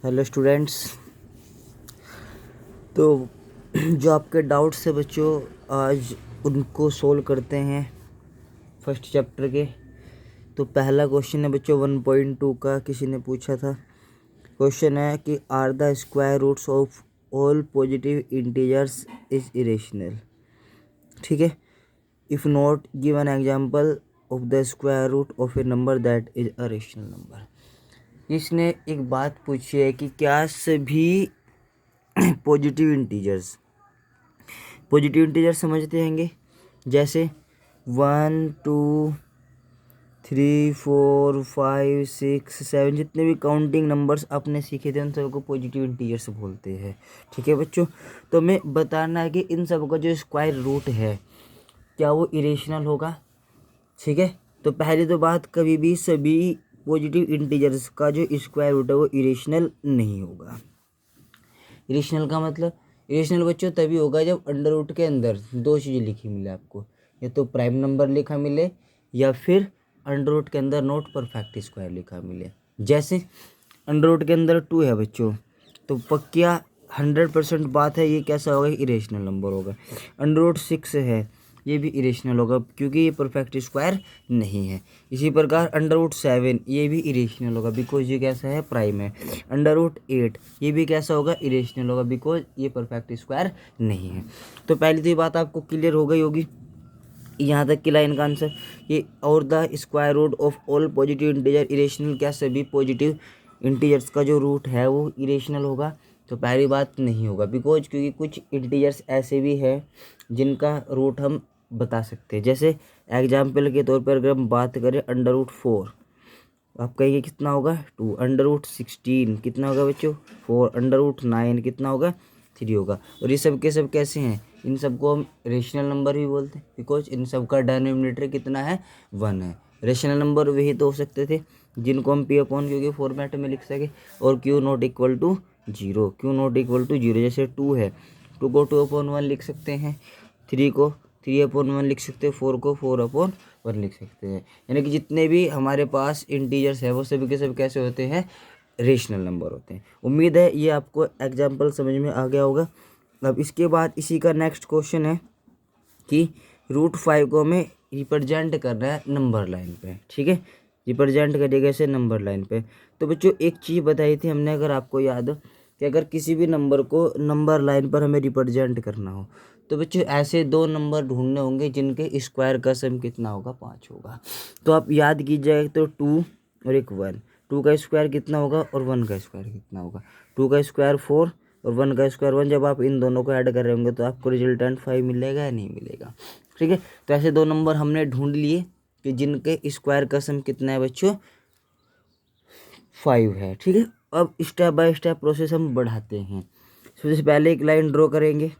Hello students. तो जो आपके डाउट्स है बच्चों, आज उनको सोल्व करते हैं फर्स्ट चैप्टर के। तो पहला क्वेश्चन है बच्चों 1.2 का, किसी ने पूछा था। क्वेश्चन है कि are the square roots of all positive integers is irrational. ठीक है। If not give an example of the square root of a number that is a rational number. इसने एक बात पूछी है कि क्या सभी पॉजिटिव इंटीजर्स समझते हैंगे, जैसे 1 2 3 4 5 6 7 जितने भी काउंटिंग नंबर्स आपने सीखे थे उन सबको पॉजिटिव इंटीजर्स बोलते हैं। ठीक है बच्चों, तो हमें बताना है कि इन सब का जो स्क्वायर रूट है क्या वो इरेशनल होगा। ठीक है, तो पहली तो बात, कभी भी सभी पॉजिटिव इंटीजर्स का जो स्क्वायर रूट है वो इरेशनल नहीं होगा। इरेशनल का मतलब, इरेशनल बच्चों तभी होगा जब अंडर रूट के अंदर दो चीज़ें लिखी मिले आपको, या तो प्राइम नंबर लिखा मिले या फिर अंडर रूट के अंदर नॉट परफेक्ट स्क्वायर लिखा मिले। जैसे अंडर रूट के अंदर 2 है बच्चों, तो पक्का 100% बात है ये कैसा होगा, इरेशनल नंबर होगा। अंडर रूट 6 है, ये भी इरेशनल होगा क्योंकि ये परफेक्ट स्क्वायर नहीं है। इसी प्रकार अंडर रूट 7 ये भी इरेशनल होगा बिकॉज ये कैसा है, प्राइम है। अंडर रूट 8 ये भी कैसा होगा, इरेशनल होगा बिकॉज ये परफेक्ट स्क्वायर नहीं है। तो पहली तो ये बात आपको क्लियर हो गई होगी यहाँ तक की लाइन का आंसर ये। और the square root of all positive integer irrational, क्या सभी पॉजिटिव इंटीजर्स का जो रूट है वो इरेशनल होगा। तो पहली बात नहीं होगा बिकॉज क्योंकि कुछ इंटीजर्स ऐसे भी हैं जिनका रूट हम बता सकते हैं। जैसे एग्जाम्पल के तौर पर अगर हम बात करें अंडर रूट 4, आप कहेंगे कितना होगा 2। अंडर रूट 16 कितना होगा बच्चों 4। अंडर रूट 9 कितना होगा 3 होगा। और ये सब के सब कैसे हैं, इन सबको हम रेशनल नंबर भी बोलते हैं बिकॉज इन सब का डिनोमिनेटर कितना है 1 है। रेशनल नंबर वही तो हो सकते थे जिनको हम पी अपॉन क्यू के फॉर्मेट में लिख सके, और Q not equal to 0, Q not equal to 0। जैसे 2 है, 2 को 2/1 लिख सकते हैं, 3 को 3/1 लिख सकते हैं, 4 को 4/1 लिख सकते हैं। यानी कि जितने भी हमारे पास इंटीजर्स है वो सभी के सब कैसे होते हैं, रेशनल नंबर होते हैं। उम्मीद है ये आपको एग्जाम्पल समझ में आ गया होगा। अब इसके बाद इसी का नेक्स्ट क्वेश्चन है कि रूट 5 को हमें रिप्रेजेंट करना है नंबर लाइन पे। ठीक है, रिप्रेजेंट करिएगा इसे नंबर लाइन पे। तो बच्चों एक चीज़ बताई थी हमने, अगर आपको याद हो, कि अगर किसी भी नंबर को नंबर लाइन पर हमें रिप्रेजेंट करना हो तो बच्चों ऐसे 2 नंबर ढूंढने होंगे जिनके स्क्वायर का सम कितना होगा, 5 होगा। तो आप याद कीजिएगा, तो 2 और एक 1, 2 का स्क्वायर कितना होगा और 1 का स्क्वायर कितना होगा। 2 का स्क्वायर 4 और 1 का स्क्वायर 1। जब आप इन दोनों को ऐड कर रहे होंगे तो आपको रिजल्टेंट 5 मिलेगा या नहीं मिलेगा। ठीक है, तो ऐसे 2 नंबर हमने ढूंढ लिए कि जिनके स्क्वायर का सम कितना है बच्चों, 5 है। ठीक है, अब स्टेप बाय स्टेप प्रोसेस हम बढ़ाते हैं। सबसे पहले एक लाइन ड्रॉ करेंगे।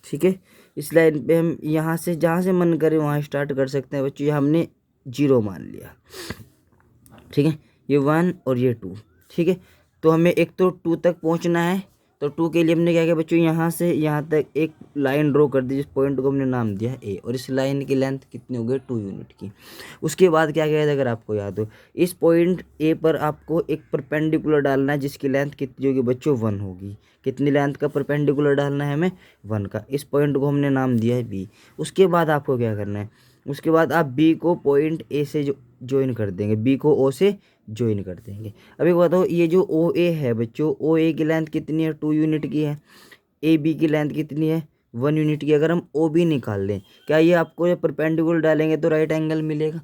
ठीक है, इस लाइन पे हम यहाँ से जहाँ से मन करे वहाँ स्टार्ट कर सकते हैं बच्चों। ये हमने 0 मान लिया। ठीक है, ये 1 और ये 2। ठीक है, तो हमें एक तो 2 तक पहुँचना है, तो 2 के लिए हमने क्या किया बच्चों, यहाँ से यहाँ तक एक लाइन ड्रॉ कर दी जिस पॉइंट को हमने नाम दिया ए, और इस लाइन की लेंथ कितनी हो गई 2 यूनिट की। उसके बाद क्या किया था, अगर आपको याद हो, इस पॉइंट ए पर आपको एक परपेंडिकुलर डालना है जिसकी लेंथ कितनी होगी बच्चों 1 होगी। कितनी लेंथ का परपेंडिकुलर डालना है हमें, 1 का। इस पॉइंट को हमने नाम दिया है बी। उसके बाद आपको क्या करना है, उसके बाद आप बी को पॉइंट ए से ज्वाइन कर देंगे, बी को ओ से ज्वाइन कर देंगे। अब एक बताओ, ये जो ओ ए है बच्चों, ओ ए की लेंथ कितनी है, 2 यूनिट की है। ए बी की लेंथ कितनी है, 1 यूनिट की। अगर हम ओ बी निकाल लें, क्या ये आपको परपेंडिकुलर डालेंगे तो राइट एंगल मिलेगा।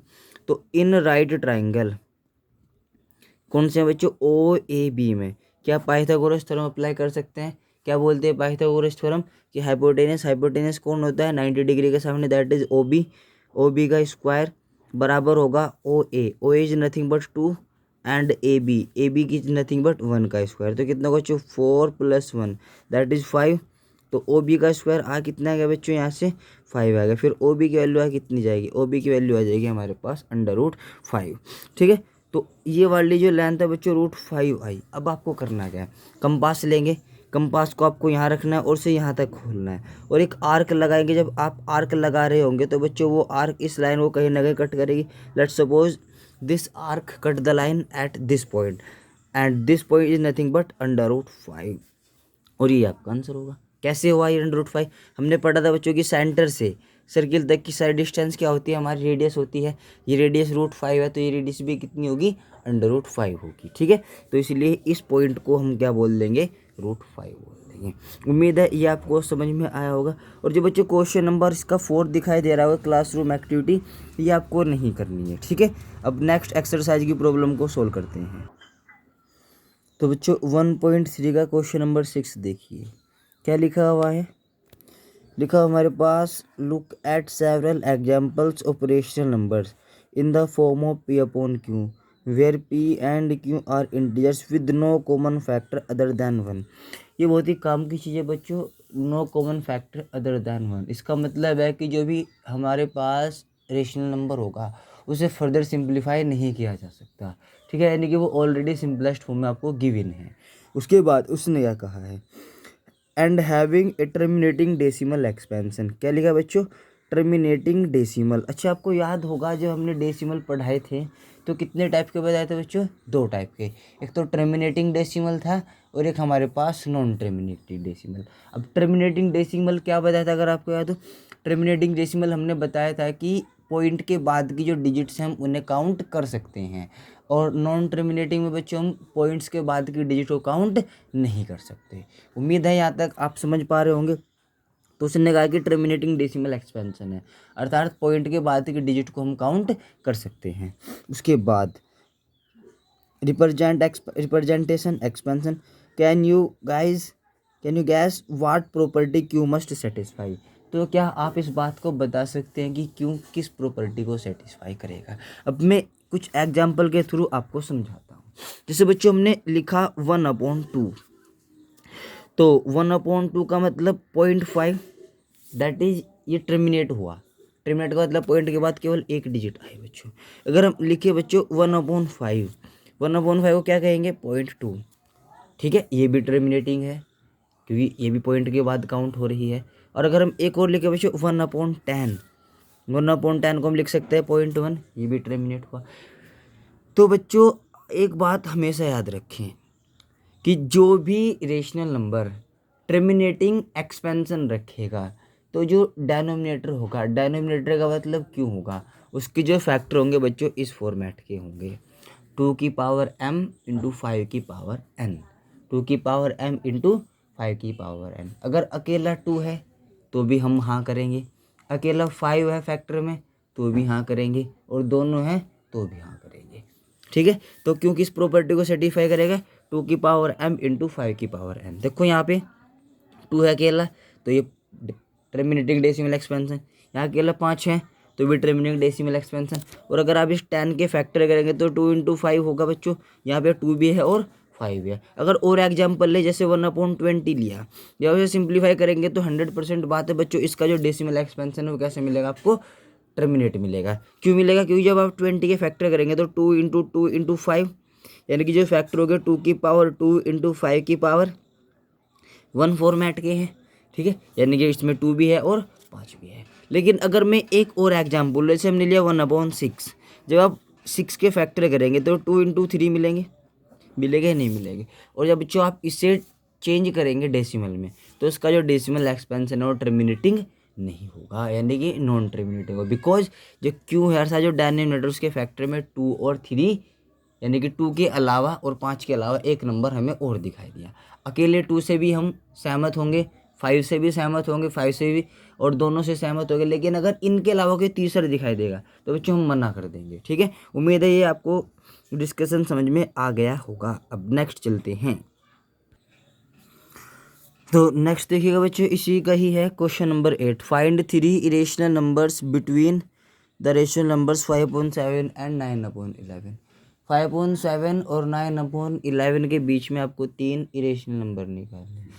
तो इन राइट ट्राइंगल कौन से हैं बच्चों, ओ ए बी में क्या पाइथागोरस थ्योरम अप्लाई कर सकते हैं। क्या बोलते हैं पाइथागोरस थ्योरम कि हाइपोटेनस कौन होता है 90 डिग्री के सामने, that is O B. O B का स्क्वायर बराबर होगा O A. O is nothing but 2 and A B की नथिंग बट 1 का स्क्वायर। तो कितना बच्चों 4 + 1 दैट इज 5। तो ओ बी का स्क्वायर आ कितना आएगा बच्चों, यहाँ से 5 आएगा। फिर ओ बी की वैल्यू आ कितनी जाएगी, ओ बी की वैल्यू आ जाएगी हमारे पास √5। ठीक है, तो ये वाली जो लेंथ है बच्चों √5 आई। अब आपको करना क्या है, कंपास लेंगे, कंपास को आपको यहाँ रखना है और से यहाँ तक खोलना है, और एक आर्क लगाएंगे। जब आप आर्क लगा रहे होंगे तो बच्चों वो आर्क इस लाइन को कहीं ना कहीं कट करेगी। Let's suppose this arc cut the line at this point. And this point is nothing but √5। और ये आपका आंसर होगा। कैसे हुआ ये √5? हमने पढ़ा था बच्चों की सेंटर से सर्किल तक की साइड डिस्टेंस क्या होती है, हमारी रेडियस होती है। ये रेडियस √5 है, तो ये रेडियस भी कितनी होगी, √5 होगी। ठीक है, तो इसलिए इस पॉइंट को हम क्या बोल देंगे, √5 बोल देंगे। उम्मीद है ये आपको समझ में आया होगा। और जो बच्चों क्वेश्चन नंबर इसका 4 दिखाई दे रहा होगा क्लासरूम एक्टिविटी, ये आपको नहीं करनी है। ठीक है, अब नेक्स्ट एक्सरसाइज की प्रॉब्लम को सोल्व करते हैं। तो बच्चों 1.3 का क्वेश्चन नंबर 6 देखिए, क्या लिखा हुआ है। लिखा हमारे पास, look at several examples operational numbers in the form of P upon Q where P and Q are integers with no common factor other than 1। ये बहुत ही काम की चीज़ है बच्चों, no common factor other than 1। इसका मतलब है कि जो भी हमारे पास रेशनल नंबर होगा उसे फर्दर सिंप्लीफाई नहीं किया जा सकता। ठीक है, यानी कि वो ऑलरेडी सिंपलेस्ट फॉर्म में आपको गिवन है। उसके बाद उसने क्या कहा है, and having a terminating decimal expansion. क्या लिखा बच्चों, टर्मिनेटिंग डेसिमल। अच्छा, आपको याद होगा जब हमने डेसिमल पढ़ाए थे तो कितने टाइप के बताए थे बच्चों, 2 टाइप के। एक तो टर्मिनेटिंग डेसिमल था और एक हमारे पास नॉन टर्मिनेटिंग डेसिमल। अब टर्मिनेटिंग डेसिमल क्या बताया था अगर आपको याद हो, टर्मिनेटिंग डेसिमल हमने बताया था कि पॉइंट के बाद की जो डिजिट्स हैं हम उन्हें काउंट कर सकते हैं, और नॉन टर्मिनेटिंग में बच्चों हम पॉइंट्स के बाद की डिजिट को काउंट नहीं कर सकते। उम्मीद है यहाँ तक आप समझ पा रहे होंगे। तो उसने कहा कि टर्मिनेटिंग डेसिमल एक्सपेंशन है, अर्थात पॉइंट के बाद की डिजिट को हम काउंट कर सकते हैं। उसके बाद representation expansion. Can you gas what property Q must satisfy. तो क्या आप इस बात को बता सकते हैं कि क्यों किस प्रॉपर्टी को सेटिस्फाई करेगा। अब मैं कुछ एग्जाम्पल के थ्रू आपको समझाता हूँ। जैसे बच्चों हमने लिखा 1/2, तो 1/2 का मतलब 0.5, दैट इज ये टर्मिनेट हुआ। टर्मिनेट का मतलब पॉइंट के बाद केवल एक डिजिट आए बच्चों। अगर हम लिखे बच्चों 1/5, 1/5 को क्या कहेंगे, 0.2। ठीक है, ये भी टर्मिनेटिंग है क्योंकि ये भी पॉइंट के बाद काउंट हो रही है। और अगर हम एक और लिखे बच्चों 1/10, 1/10 को हम लिख सकते हैं 0.1, ये भी टर्मिनेट हुआ। तो बच्चों एक बात हमेशा याद रखें कि जो भी रेशनल नंबर टर्मिनेटिंग एक्सपेंशन रखेगा तो जो डेनोमिनेटर होगा, डेनोमिनेटर का मतलब क्यों होगा, उसके जो फैक्टर होंगे बच्चों इस फॉर्मेट के होंगे, 2m into 5n, 2m into 5n। अगर अकेला 2 है तो भी हम हाँ करेंगे, अकेला 5 है फैक्टर में तो भी हाँ करेंगे, और दोनों हैं तो भी हाँ करेंगे। ठीक है, तो क्योंकि इस प्रॉपर्टी को सेटिस्फाई करेगा 2m इंटू 5n। देखो यहाँ पे 2 है अकेला तो ये टर्मिनेटिंग डेसिमल एक्सपेंशन, यहाँ अकेला 5 है तो भी टर्मिनेटिंग डेसिमल एक्सपेंशन। और अगर आप इस 10 के फैक्टर करेंगे तो 2 इंटू 5 होगा बच्चों, यहाँ पे 2 भी है और 5 है। अगर और एग्जाम्पल ले जैसे 1/20 लिया, जब उसे सिंप्लीफाई करेंगे तो 100% बात है बच्चों इसका जो डेसिमल एक्सपेंशन है वो कैसे मिलेगा आपको, टर्मिनेट मिलेगा। क्यों मिलेगा, क्योंकि जब आप 20 के फैक्टर करेंगे तो 2 इंटू 2 इंटू 5, यानी कि जो फैक्टर हो गया 2 इंटू 5 1 फॉर्मेट के हैं। ठीक है, यानी कि इसमें 2 भी है और 5 भी है। लेकिन अगर मैं एक और एग्जाम्पल, जैसे हमने लिया 1/6, जब आप 6 के फैक्टर करेंगे तो 2 इंटू 3 मिलेंगे नहीं मिलेंगे। और जब बच्चों आप इसे चेंज करेंगे डेसिमल में तो इसका जो डेसिमल एक्सपेंशन है वो टर्मिनेटिंग नहीं होगा, यानी कि नॉन टर्मिनेटिंग होगा। बिकॉज जो क्यू है जो डिनोमिनेटर उसके फैक्टर में 2 और 3, यानी कि 2 के अलावा और 5 के अलावा एक नंबर हमें और दिखाई दिया। अकेले 2 से भी हम सहमत होंगे, 5 से भी सहमत होंगे, 5 से भी, और दोनों से सहमत होंगे। लेकिन अगर इनके अलावा कोई तीसरा दिखाई देगा तो बच्चों हम मना कर देंगे। ठीक है, उम्मीद है ये आपको डिस्कशन समझ में आ गया होगा। अब नेक्स्ट चलते हैं। तो नेक्स्ट देखिएगा बच्चों, इसी का ही है question number 8। Find 3 irrational numbers between the rational numbers 5/7 and 9/11। 5/7 और 9/11 के बीच में आपको 3 इरेशनल नंबर निकालने हैं।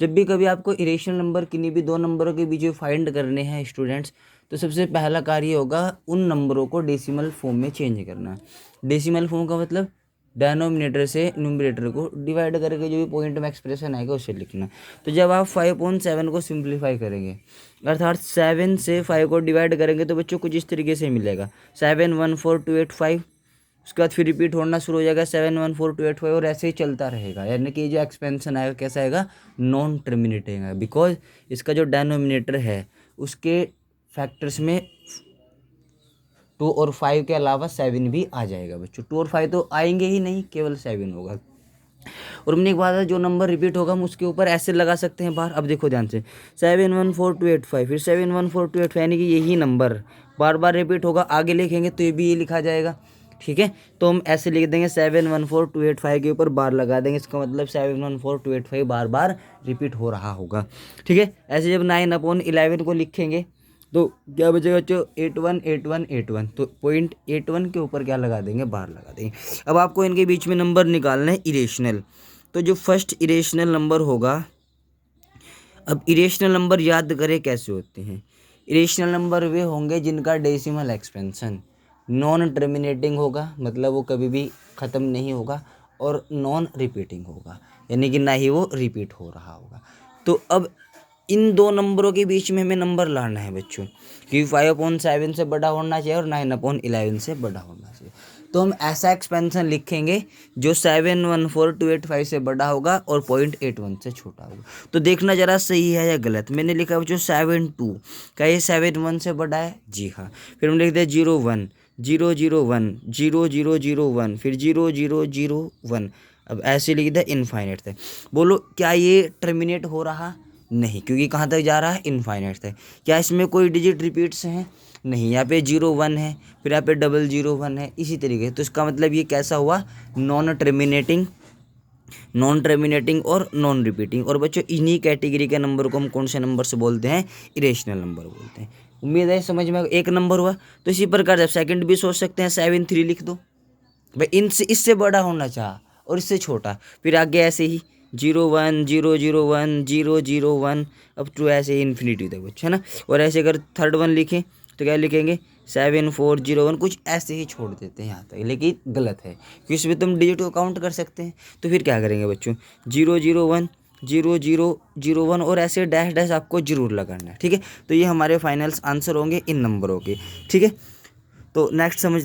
जब भी कभी आपको इरेशनल नंबर किन्हीं भी 2 नंबरों के बीच में फाइंड करने हैं स्टूडेंट्स, तो सबसे पहला कार्य होगा उन नंबरों को डेसिमल फॉर्म में चेंज करना। डेसिमल फॉर्म का मतलब डेनोमिनेटर से न्यूमरेटर को डिवाइड करके जो भी पॉइंट में एक्सप्रेशन आएगा उसे लिखना। तो जब आप 5/7 को सिंप्लीफाई करेंगे, अर्थात 7 से 5 को डिवाइड करेंगे तो बच्चों कुछ इस तरीके से मिलेगा, 7 1 4 2 8 5। उसके बाद फिर रिपीट होना शुरू हो जाएगा 714 285 और ऐसे ही चलता रहेगा। यानी कि जो एक्सपेंशन आएगा कैसा आएगा, नॉन टर्मिनेटिंग आएगा, बिकॉज इसका जो डेनोमिनेटर है उसके फैक्टर्स में 2 और 5 के अलावा 7 भी आ जाएगा बच्चों। 2 और 5 तो आएंगे ही नहीं, केवल 7 होगा। और हमने एक बात है, जो नंबर रिपीट होगा हम उसके ऊपर ऐसे लगा सकते हैं बार। अब देखो ध्यान से 714 285 फिर 714 285, यानी कि यही नंबर बार बार रिपीट होगा। आगे लिखेंगे तो ये भी ये लिखा जाएगा, ठीक है। तो हम ऐसे लिख देंगे 714 285 के ऊपर बार लगा देंगे, इसका मतलब 714 285 बार बार रिपीट हो रहा होगा, ठीक है। ऐसे जब 9/11 को लिखेंगे तो क्या बचेगा बच्चों, 818181, तो 0.81 के ऊपर क्या लगा देंगे, बार लगा देंगे। अब आपको इनके बीच में नंबर निकालना है इरेशनल। तो जो फर्स्ट इरेशनल नंबर होगा, अब इरेशनल नंबर याद करें कैसे होते हैं। इरेशनल नंबर वे होंगे जिनका डेसिमल एक्सपेंशन नॉन टर्मिनेटिंग होगा, मतलब वो कभी भी ख़त्म नहीं होगा, और नॉन रिपीटिंग होगा, यानी कि ना ही वो रिपीट हो रहा होगा। तो अब इन दो नंबरों के बीच में हमें नंबर लाना है बच्चों, कि 5/7 से बड़ा होना चाहिए और 9/11 से बड़ा होना चाहिए। तो हम ऐसा एक्सपेंशन लिखेंगे जो 714 285 से बड़ा होगा और 0.81 से छोटा होगा। तो देखना जरा सही है या गलत। मैंने लिखा बच्चों 72, क्या ये 71 से बड़ा है? जी हाँ। फिर हम लिखते हैं 01 001 0001 फिर 0001। अब ऐसे लिख दिया इनफाइनाइट तक। बोलो क्या ये टर्मिनेट हो रहा? नहीं, क्योंकि कहाँ तक जा रहा है, इनफाइनाइट तक। क्या इसमें कोई डिजिट रिपीट्स हैं? नहीं। यहाँ पे 01 है, फिर यहाँ पे 001 है, इसी तरीके। तो इसका मतलब ये कैसा हुआ, नॉन टर्मिनेटिंग और नॉन रिपीटिंग। और बच्चों इन्हीं कैटेगरी के नंबर को हम कौन से नंबर से बोलते हैं, इरेशनल नंबर बोलते हैं। उम्मीद है समझ में। एक नंबर हुआ, तो इसी प्रकार जब सेकंड भी सोच सकते हैं, 73 लिख दो भाई, इनसे इससे बड़ा होना चाह और इससे छोटा। फिर आगे ऐसे ही 01 001 001 अब टू ऐसे ही इन्फिनिटी तक बच्चे, है ना। और ऐसे अगर थर्ड वन लिखें तो क्या लिखेंगे 7401, कुछ ऐसे ही छोड़ देते हैं यहाँ तक, लेकिन गलत है क्योंकि इसमें तुम डिजिट को काउंट कर सकते हैं। तो फिर क्या करेंगे बच्चों, 001 0001 और ऐसे डैश डैश आपको जरूर लगाना है, ठीक है। तो ये हमारे फाइनल्स आंसर होंगे इन नंबरों के, ठीक है। तो नेक्स्ट समझ,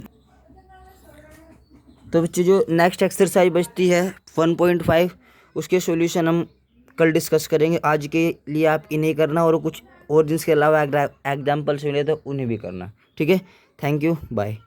तो बच्चे जो नेक्स्ट एक्सरसाइज बचती है 1.5, उसके सॉल्यूशन हम कल डिस्कस करेंगे। आज के लिए आप इन्हें करना और कुछ और जिनके अलावा एग्जाम्पल्स मिले तो उन्हें भी करना, ठीक है। Thank you, bye.